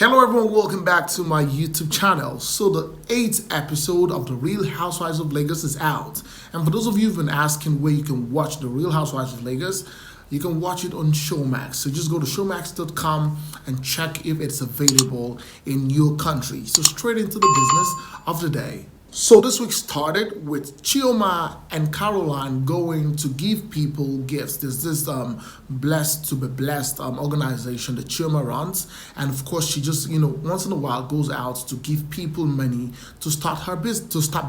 Hello everyone, welcome back to my YouTube channel. So the 8th episode of The Real Housewives of Lagos is out. And for those of you who've been asking where you can watch The Real Housewives of Lagos, you can watch it on Showmax. So just go to showmax.com and check if it's available in your country. So straight into the business of the day. So this week started with Chioma and Caroline going to give people gifts. There's this Blessed to be Blessed organization that Chioma runs, and of course she just once in a while goes out to give people money to start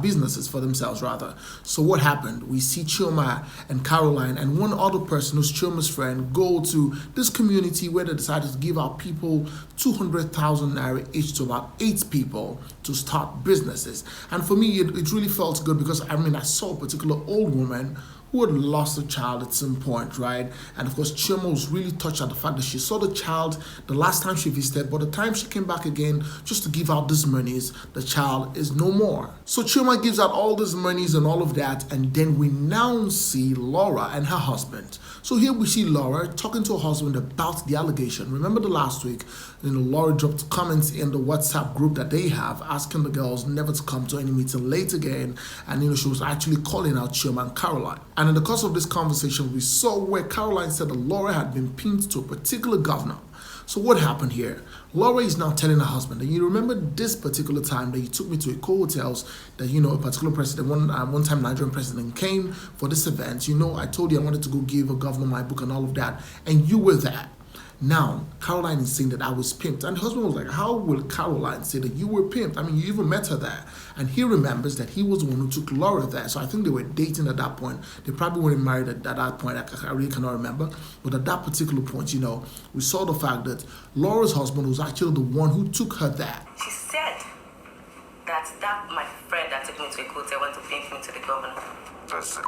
businesses for themselves rather. So what happened? We see Chioma and Caroline and one other person who's Chioma's friend go to this community where they decided to give out people 200,000 naira each to about 8 people to start businesses. And for me, it really felt good because I saw a particular old woman who had lost a child at some point, right? And of course, Chioma was really touched at the fact that she saw the child the last time she visited, but the time she came back again just to give out these monies, the child is no more. So Chioma gives out all these monies and all of that, and then we now see Laura and her husband. So here we see Laura talking to her husband about the allegation. Remember the last week, Laura dropped comments in the WhatsApp group that they have, asking the girls never to come to any meeting late again, and she was actually calling out Chioma and Caroline. And in the course of this conversation, we saw where Caroline said that Laura had been pinned to a particular governor. So what happened here? Laura is now telling her husband that you remember this particular time that you took me to Eco Hotels, that a particular president, one time Nigerian president came for this event. I told you I wanted to go give a governor my book and all of that, and you were there. Now, Caroline is saying that I was pimped. And the husband was like, how will Caroline say that you were pimped? You even met her there. And he remembers that he was the one who took Laura there. So I think they were dating at that point. They probably weren't married at that point. I really cannot remember. But at that particular point, we saw the fact that Laura's husband was actually the one who took her there. She said that my friend that took me to a hotel went to pimp me to the governor. That's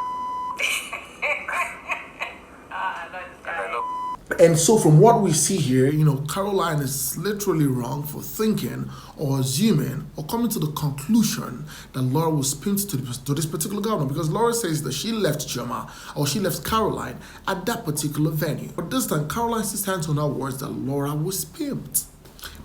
And so from what we see here, Caroline is literally wrong for thinking or assuming or coming to the conclusion that Laura was pimped to this particular governor, because Laura says that she left Chioma or she left Caroline at that particular venue. But this time, Caroline still stands on her words that Laura was pimped.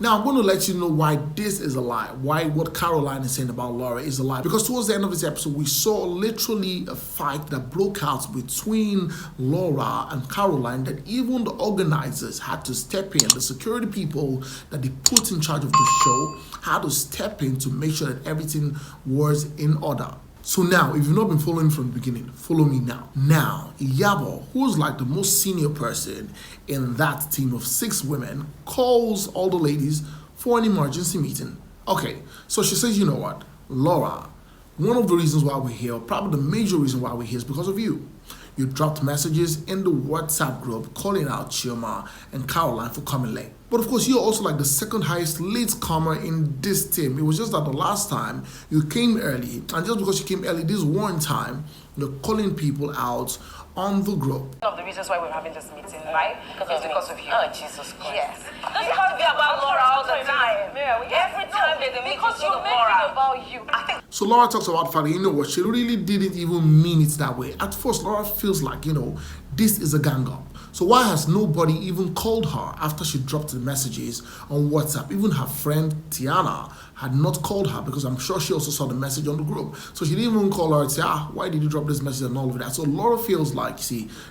Now, I'm going to let you know why this is a lie, why what Caroline is saying about Laura is a lie. Because towards the end of this episode, we saw literally a fight that broke out between Laura and Caroline that even the organizers had to step in. The security people that they put in charge of the show had to step in to make sure that everything was in order. So now, if you've not been following from the beginning, follow me now. Now, Iyabo, who's like the most senior person in that team of 6 women, calls all the ladies for an emergency meeting. Okay, so she says, you know what, Laura, one of the reasons why we're here, probably the major reason why we're here is because of you. You dropped messages in the WhatsApp group calling out Chioma and Caroline for coming late. But of course, you're also like the second highest late comer in this team. It was just that the last time you came early, and just because you came early this one time, you're calling people out on the group. One of the reasons why we're having this meeting, right? Because of you. Oh, Jesus Christ. Yes. It can't be about Laura all the time. Every time there's a meeting, because you're making Laura. about you. I think So Laura talks about the fact that, she really didn't even mean it that way. At first, Laura feels like, this is a gang up. So why has nobody even called her after she dropped the messages on WhatsApp? Even her friend Tiana had not called her, because I'm sure she also saw the message on the group. So she didn't even call her and say, why did you drop this message and all of that? So Laura feels like,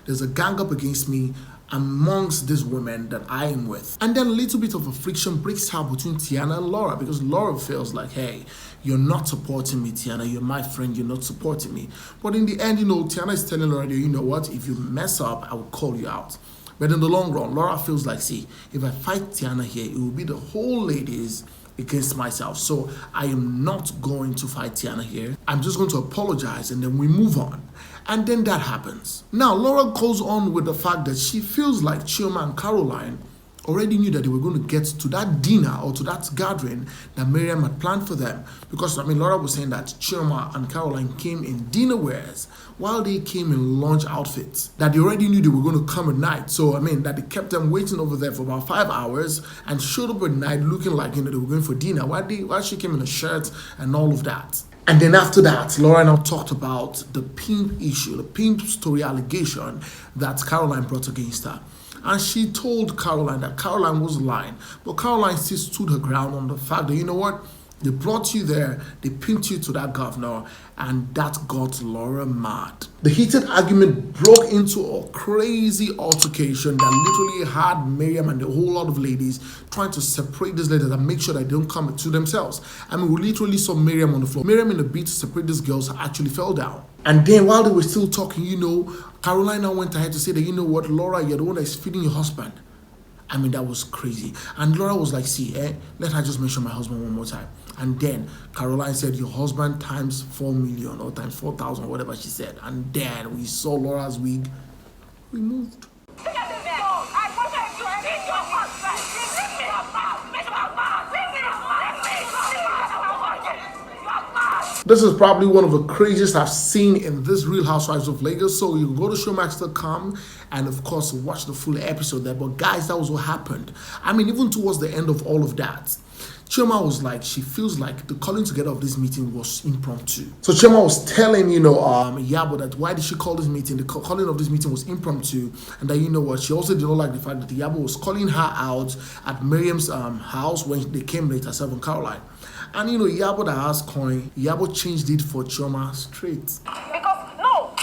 there's a gang up against me amongst these women that I am with. And then a little bit of a friction breaks out between Tiana and Laura, because Laura feels like, hey, you're not supporting me, Tiana. You're my friend. You're not supporting me. But in the end, Tiana is telling Laura, you know what? If you mess up, I will call you out. But in the long run, Laura feels like, if I fight Tiana here, it will be the whole ladies against myself. So I am not going to fight Tiana here. I'm just going to apologize and then we move on. And then that happens. Now, Laura goes on with the fact that she feels like Chioma and Caroline already knew that they were going to get to that dinner or to that gathering that Miriam had planned for them. Because, Laura was saying that Chioma and Caroline came in dinner wears while they came in lunch outfits. That they already knew they were going to come at night. So, that they kept them waiting over there for about 5 hours and showed up at night looking like, they were going for dinner. While she came in a shirt and all of that. And then after that, Laura now talked about the pimp issue, the pimp story allegation that Caroline brought against her. And she told Caroline that Caroline was lying. But Caroline still stood her ground on the fact that, you know what? They brought you there, they pinned you to that governor, and that got Laura mad. The heated argument broke into a crazy altercation that literally had Miriam and a whole lot of ladies trying to separate these ladies and make sure that they don't come to themselves. I mean, we literally saw Miriam on the floor. Miriam, in the bid to separate these girls, actually fell down. And then while they were still talking, Carolina went ahead to say that, you know what, Laura, you're the one that's feeding your husband. I mean, that was crazy. And Laura was like, see, let her just mention my husband one more time. And then Caroline said, your husband times 4 million or times 4,000, whatever she said. And then we saw Laura's wig removed. This is probably one of the craziest I've seen in this Real Housewives of Lagos. So you can go to showmax.com and of course watch the full episode there. But guys, that was what happened. I mean, even towards the end of all of that, Chioma was like, she feels like the calling together of this meeting was impromptu. So Chioma was telling, Iyabo that why did she call this meeting? The calling of this meeting was impromptu. And that, you know what, she also did not like the fact that Iyabo was calling her out at Miriam's house when they came late, herself and Caroline. And Iyabo that has coin, Iyabo changed it for Chioma straight. Because, no,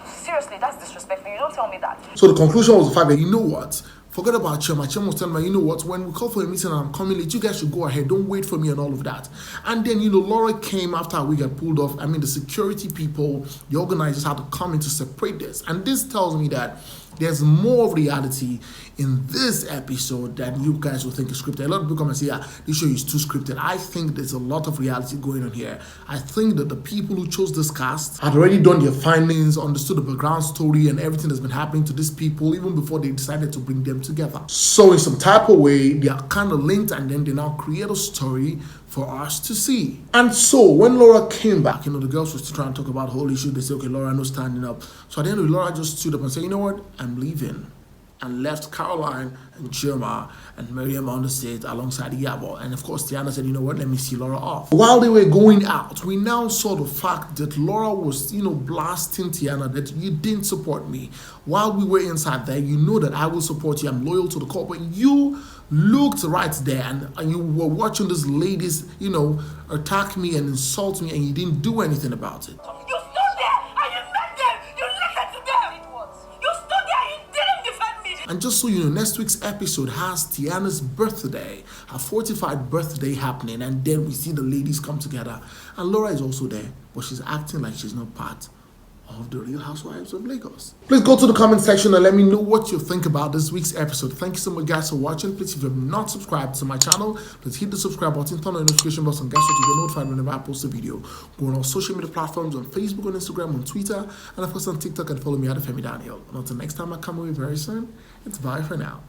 seriously, that's disrespectful. You don't tell me that. So the conclusion was the fact that, you know what, forget about Chioma. Chioma was telling me, you know what, when we call for a meeting and I'm coming late, you guys should go ahead. Don't wait for me and all of that. And then, Laura came after a week got pulled off. I mean, the security people, the organizers had to come in to separate this. And this tells me that there's more of reality in this episode than you guys will think is scripted. A lot of people come and say, yeah, this show is too scripted. I think there's a lot of reality going on here. I think that the people who chose this cast had already done their findings, understood the background story and everything that's been happening to these people even before they decided to bring them together. So in some type of way, they are kind of linked and then they now create a story for us to see. And so when Laura came back, the girls were still trying to talk about the whole issue. They said, okay, Laura, no standing up. So at the end of it, Laura just stood up and said, you know what, I'm leaving. And left Caroline and Chioma and Miriam on the stage alongside Iyabo. And of course, Tiana said, you know what, let me see Laura off. While they were going out, we now saw the fact that Laura was, blasting Tiana that you didn't support me. While we were inside there, you know that I will support you. I'm loyal to the core. But you looked right there and you were watching these ladies, attack me and insult me and you didn't do anything about it. You stood there and you met them. You listened to them. You stood there and you didn't defend me. And just so you know, next week's episode has Tiana's birthday, her 45th birthday happening, and then we see the ladies come together. And Laura is also there, but she's acting like she's not part of the Real Housewives of Lagos. Please go to the comment section and let me know what you think about this week's episode. Thank you so much, guys, for watching. Please, if you have not subscribed to my channel, please hit the subscribe button, turn on the notification bell, and guess what? You get notified whenever I post a video. Go on all social media platforms, on Facebook, on Instagram, on Twitter, and of course on TikTok, and follow me at Olufemi Daniel. And until next time I come away very soon, it's bye for now.